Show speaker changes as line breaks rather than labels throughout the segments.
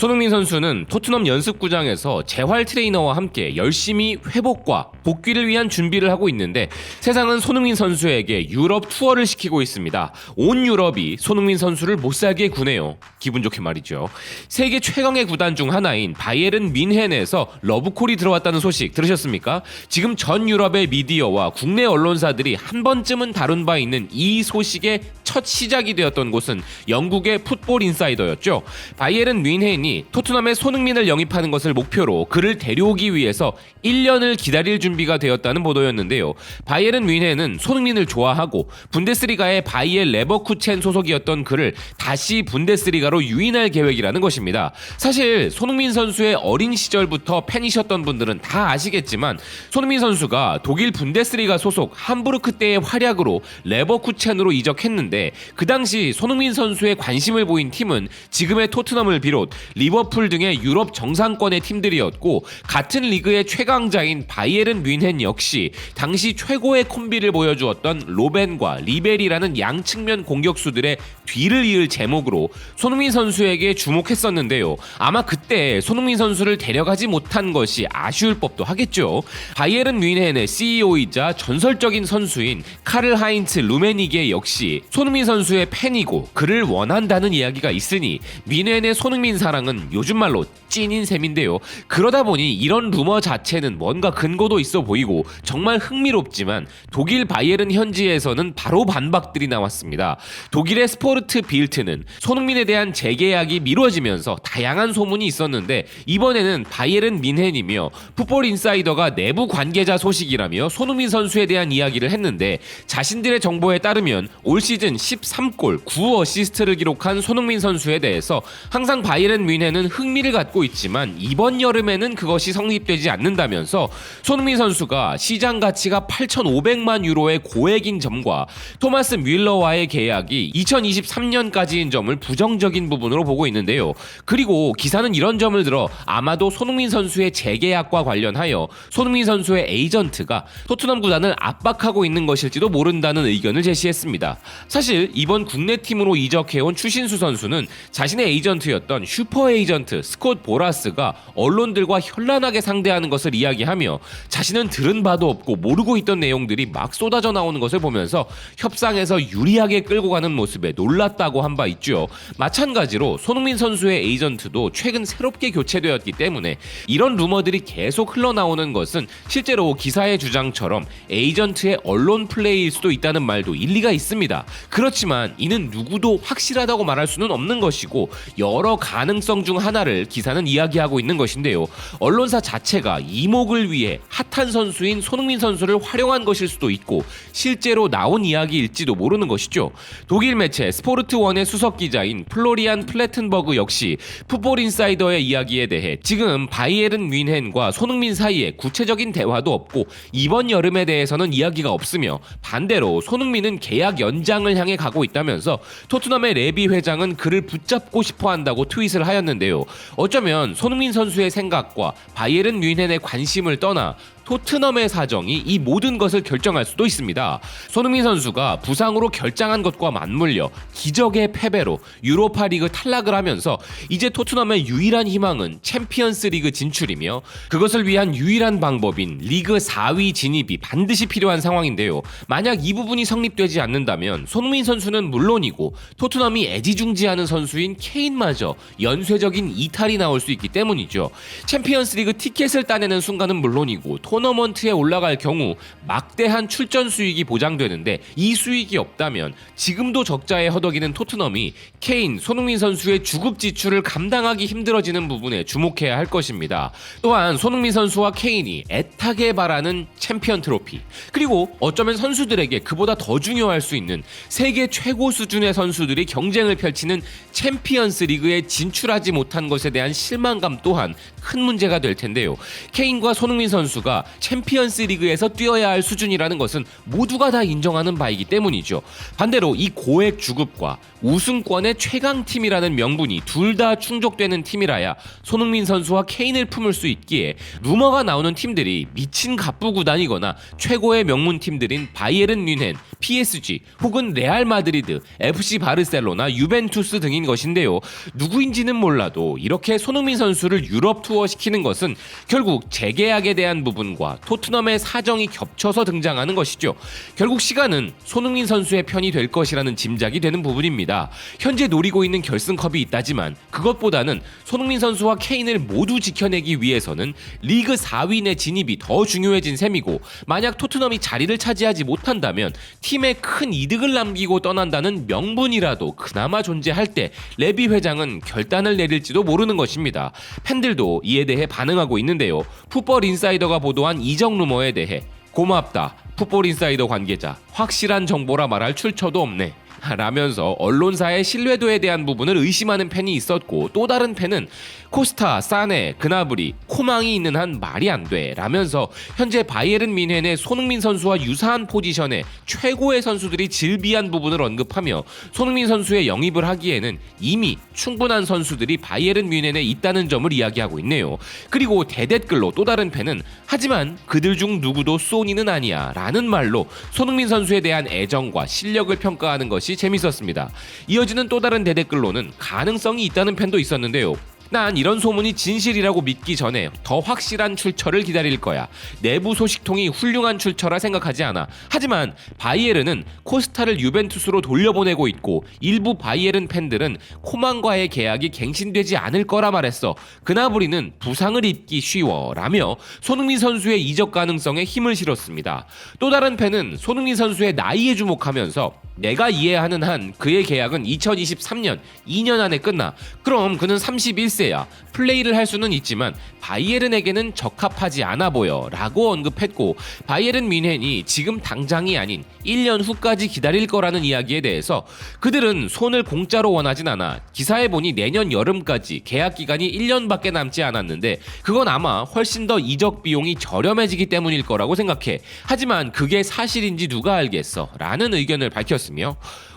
손흥민 선수는 토트넘 연습구장에서 재활 트레이너와 함께 열심히 회복과 복귀를 위한 준비를 하고 있는데 세상은 손흥민 선수에게 유럽 투어를 시키고 있습니다. 온 유럽이 손흥민 선수를 못살게 구네요. 기분 좋게 말이죠. 세계 최강의 구단 중 하나인 바이에른 뮌헨에서 러브콜이 들어왔다는 소식 들으셨습니까? 지금 전 유럽의 미디어와 국내 언론사들이 한 번쯤은 다룬 바 있는 이 소식의 첫 시작이 되었던 곳은 영국의 풋볼 인사이더였죠. 바이에른 뮌헨이 토트넘의 손흥민을 영입하는 것을 목표로 그를 데려오기 위해서 1년을 기다릴 준비가 되었다는 보도였는데요. 바이에른 뮌헨은 손흥민을 좋아하고 분데스리가의 바이엘 레버쿠첸 소속이었던 그를 다시 분데스리가로 유인할 계획이라는 것입니다. 사실 손흥민 선수의 어린 시절부터 팬이셨던 분들은 다 아시겠지만 손흥민 선수가 독일 분데스리가 소속 함부르크 때의 활약으로 레버쿠첸으로 이적했는데 그 당시 손흥민 선수의 관심을 보인 팀은 지금의 토트넘을 비롯 리버풀 등의 유럽 정상권의 팀들이었고 같은 리그의 최강자인 바이에른 뮌헨 역시 당시 최고의 콤비를 보여주었던 로벤과 리베리라는 양측면 공격수들의 뒤를 이을 제목으로 손흥민 선수에게 주목했었는데요. 아마 그때 손흥민 선수를 데려가지 못한 것이 아쉬울 법도 하겠죠. 바이에른 뮌헨의 CEO이자 전설적인 선수인 카를 하인츠 루메니게 역시 손흥민 선수의 팬이고 그를 원한다는 이야기가 있으니 뮌헨의 손흥민 사랑은 요즘 말로 찐인 셈인데요. 그러다 보니 이런 루머 자체는 뭔가 근거도 있어 보이고 정말 흥미롭지만 독일 바이에른 현지에서는 바로 반박들이 나왔습니다. 독일의 스포르트 빌트는 손흥민에 대한 재계약이 미뤄지면서 다양한 소문이 있었는데 이번에는 바이에른 뮌헨이며 풋볼 인사이더가 내부 관계자 소식이라며 손흥민 선수에 대한 이야기를 했는데 자신들의 정보에 따르면 올 시즌 13골 9어시스트를 기록한 손흥민 선수에 대해서 항상 바이에른 뮌헨은 흥미를 갖고 있지만 이번 여름에는 그것이 성립되지 않는다면서 손흥민 선수가 시장 가치가 8,500만 유로의 고액인 점과 토마스 뮬러와의 계약이 2023년까지인 점을 부정적인 부분으로 보고 있는데요. 그리고 기사는 이런 점을 들어 아마도 손흥민 선수의 재계약과 관련하여 손흥민 선수의 에이전트가 토트넘 구단을 압박하고 있는 것일지도 모른다는 의견을 제시했습니다. 사실 이번 국내 팀으로 이적해온 추신수 선수는 자신의 에이전트였던 슈퍼 에이전트 스콧 보라스가 언론들과 현란하게 상대하는 것을 이야기하며 자신은 들은 바도 없고 모르고 있던 내용들이 막 쏟아져 나오는 것을 보면서 협상에서 유리하게 끌고 가는 모습에 놀랐다고 한 바 있죠. 마찬가지로 손흥민 선수의 에이전트도 최근 새롭게 교체되었기 때문에 이런 루머들이 계속 흘러나오는 것은 실제로 기사의 주장처럼 에이전트의 언론 플레이일 수도 있다는 말도 일리가 있습니다. 그렇지만 이는 누구도 확실하다고 말할 수는 없는 것이고 여러 가능성 중 하나를 기사는 이야기하고 있는 것인데요. 언론사 자체가 이목을 위해 핫한 선수인 손흥민 선수를 활용한 것일 수도 있고 실제로 나온 이야기일지도 모르는 것이죠. 독일 매체 스포르트1의 수석 기자인 플로리안 플래튼버그 역시 풋볼 인사이더의 이야기에 대해 지금 바이에른 뮌헨과 손흥민 사이에 구체적인 대화도 없고 이번 여름에 대해서는 이야기가 없으며 반대로 손흥민은 계약 연장을 향해 가고 있다면서 토트넘의 레비 회장은 그를 붙잡고 싶어 한다고 트윗을 하였는데요. 어쩌면 손흥민 선수의 생각과 바이에른 뮌헨의 관심을 떠나 토트넘의 사정이 이 모든 것을 결정할 수도 있습니다. 손흥민 선수가 부상으로 결장한 것과 맞물려 기적의 패배로 유로파 리그 탈락을 하면서 이제 토트넘의 유일한 희망은 챔피언스 리그 진출이며 그것을 위한 유일한 방법인 리그 4위 진입이 반드시 필요한 상황인데요. 만약 이 부분이 성립되지 않는다면 손흥민 선수는 물론이고 토트넘이 애지중지하는 선수인 케인마저 연쇄적인 이탈이 나올 수 있기 때문이죠. 챔피언스 리그 티켓을 따내는 순간은 물론이고 토너먼트에 올라갈 경우 막대한 출전 수익이 보장되는데 이 수익이 없다면 지금도 적자에 허덕이는 토트넘이 케인, 손흥민 선수의 주급 지출을 감당하기 힘들어지는 부분에 주목해야 할 것입니다. 또한 손흥민 선수와 케인이 애타게 바라는 챔피언 트로피, 그리고 어쩌면 선수들에게 그보다 더 중요할 수 있는 세계 최고 수준의 선수들이 경쟁을 펼치는 챔피언스 리그에 진출하지 못한 것에 대한 실망감 또한 큰 문제가 될 텐데요. 케인과 손흥민 선수가 챔피언스 리그에서 뛰어야 할 수준이라는 것은 모두가 다 인정하는 바이기 때문이죠. 반대로 이 고액 주급과 우승권의 최강팀이라는 명분이 둘 다 충족되는 팀이라야 손흥민 선수와 케인을 품을 수 있기에 루머가 나오는 팀들이 미친 갑부 구단이거나 최고의 명문 팀들인 바이에른 뮌헨, PSG 혹은 레알 마드리드, FC 바르셀로나, 유벤투스 등인 것인데요. 누구인지는 몰라도 이렇게 손흥민 선수를 유럽 투어 시키는 것은 결국 재계약에 대한 부분과 토트넘의 사정이 겹쳐서 등장하는 것이죠. 결국 시간은 손흥민 선수의 편이 될 것이라는 짐작이 되는 부분입니다. 현재 노리고 있는 결승컵이 있다지만 그것보다는 손흥민 선수와 케인을 모두 지켜내기 위해서는 리그 4위 내 진입이 더 중요해진 셈이고, 만약 토트넘이 자리를 차지하지 못한다면 팀에 큰 이득을 남기고 떠난다는 명분이라도 그나마 존재할 때 레비 회장은 결단을 내릴지도 모르는 것입니다. 팬들도 이에 대해 반응하고 있는데요. 풋볼 인사이더가 보도한 이적 루머에 대해 고맙다. 풋볼 인사이더 관계자. 확실한 정보라 말할 출처도 없네. 라면서 언론사의 신뢰도에 대한 부분을 의심하는 팬이 있었고, 또 다른 팬은 코스타, 사네, 그나브리, 코망이 있는 한 말이 안 돼 라면서 현재 바이에른 뮌헨의 손흥민 선수와 유사한 포지션의 최고의 선수들이 질비한 부분을 언급하며 손흥민 선수의 영입을 하기에는 이미 충분한 선수들이 바이에른 뮌헨에 있다는 점을 이야기하고 있네요. 그리고 대댓글로 또 다른 팬은 하지만 그들 중 누구도 소니는 아니야 라는 말로 손흥민 선수에 대한 애정과 실력을 평가하는 것이 재밌었습니다. 이어지는 또 다른 대댓글로는 가능성이 있다는 팬도 있었는데요. 난 이런 소문이 진실이라고 믿기 전에 더 확실한 출처를 기다릴 거야. 내부 소식통이 훌륭한 출처라 생각하지 않아. 하지만 바이에른은 코스타를 유벤투스로 돌려보내고 있고 일부 바이에른 팬들은 코만과의 계약이 갱신되지 않을 거라 말했어. 그나브리는 부상을 입기 쉬워 라며 손흥민 선수의 이적 가능성에 힘을 실었습니다. 또 다른 팬은 손흥민 선수의 나이에 주목하면서 내가 이해하는 한 그의 계약은 2023년 2년 안에 끝나. 그럼 그는 31세야. 플레이를 할 수는 있지만 바이에른에게는 적합하지 않아 보여 라고 언급했고, 바이에른 뮌헨이 지금 당장이 아닌 1년 후까지 기다릴 거라는 이야기에 대해서 그들은 손을 공짜로 원하진 않아. 기사에 보니 내년 여름까지 계약 기간이 1년밖에 남지 않았는데 그건 아마 훨씬 더 이적 비용이 저렴해지기 때문일 거라고 생각해. 하지만 그게 사실인지 누가 알겠어 라는 의견을 밝혔습니다.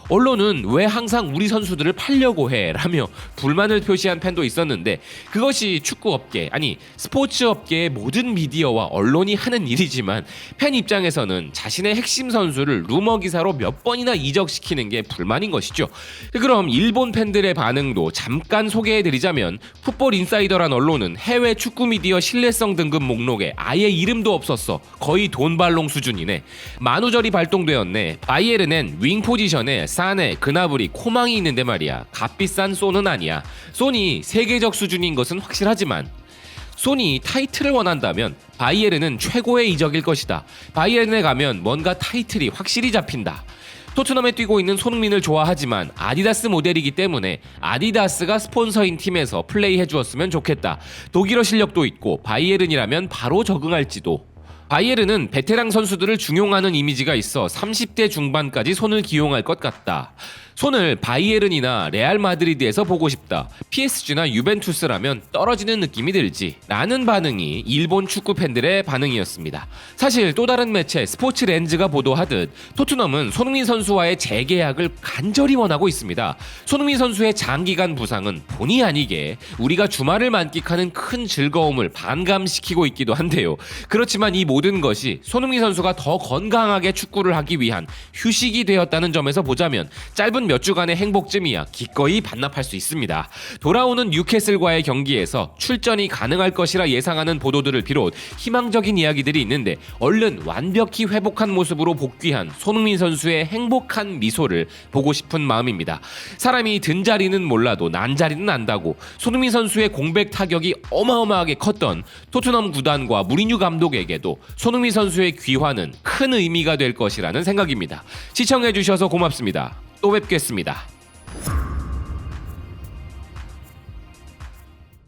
언론은 왜 항상 우리 선수들을 팔려고 해 라며 불만을 표시한 팬도 있었는데, 그것이 축구업계, 아니 스포츠업계의 모든 미디어와 언론이 하는 일이지만 팬 입장에서는 자신의 핵심 선수를 루머 기사로 몇 번이나 이적시키는 게 불만인 것이죠. 그럼 일본 팬들의 반응도 잠깐 소개해드리자면, 풋볼 인사이더란 언론은 해외 축구 미디어 신뢰성 등급 목록에 아예 이름도 없었어. 거의 돈발롱 수준이네. 만우절이 발동되었네. 바이에른엔 윙 포지션에 사네, 그나브리, 코망이 있는데 말이야. 값비싼 소는 아니야. 소니 세계적 수준인 것은 확실하지만 소니 타이틀을 원한다면 바이에른은 최고의 이적일 것이다. 바이에른에 가면 뭔가 타이틀이 확실히 잡힌다. 토트넘에 뛰고 있는 손흥민을 좋아하지만 아디다스 모델이기 때문에 아디다스가 스폰서인 팀에서 플레이해 주었으면 좋겠다. 독일어 실력도 있고 바이에른이라면 바로 적응할지도. 바이에른은 베테랑 선수들을 중용하는 이미지가 있어 30대 중반까지 손을 기용할 것 같다. 손을 바이에른이나 레알 마드리드에서 보고 싶다. PSG나 유벤투스라면 떨어지는 느낌이 들지 라는 반응이 일본 축구 팬들의 반응이었습니다. 사실 또 다른 매체 스포츠 렌즈가 보도하듯 토트넘은 손흥민 선수와의 재계약을 간절히 원하고 있습니다. 손흥민 선수의 장기간 부상은 본의 아니게 우리가 주말을 만끽하는 큰 즐거움을 반감시키고 있기도 한데요. 그렇지만 이 모든 것이 손흥민 선수가 더 건강하게 축구를 하기 위한 휴식이 되었다는 점에서 보자면 짧은 몇 주간의 행복쯤이야 기꺼이 반납할 수 있습니다. 돌아오는 뉴캐슬과의 경기에서 출전이 가능할 것이라 예상하는 보도들을 비롯 희망적인 이야기들이 있는데, 얼른 완벽히 회복한 모습으로 복귀한 손흥민 선수의 행복한 미소를 보고 싶은 마음입니다. 사람이 든 자리는 몰라도 난 자리는 안다고 손흥민 선수의 공백 타격이 어마어마하게 컸던 토트넘 구단과 무리뉴 감독에게도 손흥민 선수의 귀환은 큰 의미가 될 것이라는 생각입니다. 시청해주셔서 고맙습니다. 또 뵙겠습니다.